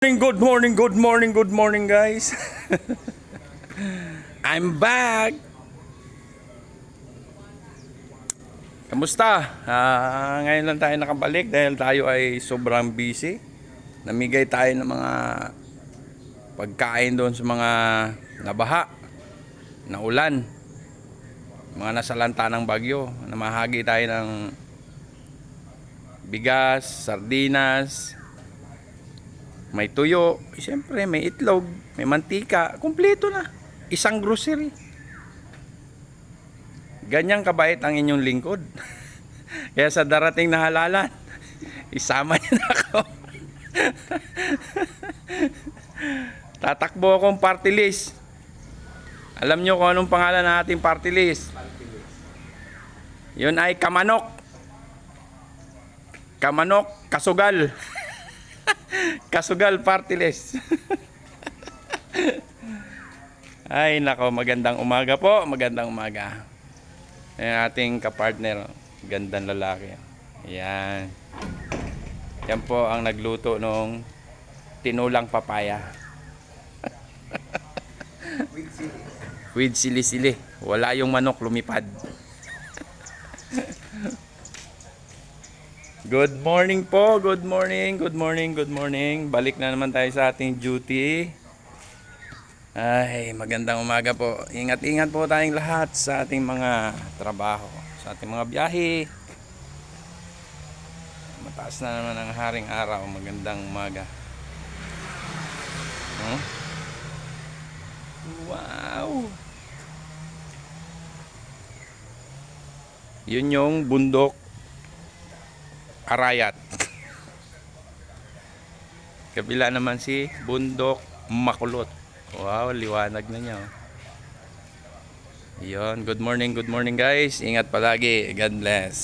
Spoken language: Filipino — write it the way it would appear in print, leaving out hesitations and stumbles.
Good morning, good morning, good morning, guys. I'm back. Kamusta? Ngayon lang tayo nakabalik dahil tayo ay sobrang busy. Namigay tayo ng mga pagkain doon sa mga nabaha, naulan, mga nasalanta ng bagyo. Namahagi tayo ng bigas, sardinas, may tuyo, siyempre may itlog, may mantika, kumpleto na. Isang grocery. Ganyang kabait ang inyong lingkod. Kaya sa darating na halalan, isama niyo na ako. Tatakbo akong party list. Alam niyo kung anong pangalan ng ating party list? Yun ay Kamanok. Kamanok, Kasugal. Kasugal party list. Ay nako, magandang umaga po, magandang umaga. Ayan ating kapartner, gandang lalaki. Ayan. Yan po ang nagluto nung tinulang papaya. With sili-sili. Wala yung manok, lumipad. Good morning po, good morning, good morning, good morning. Balik na naman tayo sa ating duty. Ay, magandang umaga po. Ingat-ingat po tayong lahat sa ating mga trabaho, sa ating mga biyahe. Mataas na naman ang haring araw. Magandang umaga. Wow! Yun yung bundok Arayat. Kabila naman si bundok Makulot. Wow, liwanag na niya. Yun, good morning guys. Ingat palagi. God bless.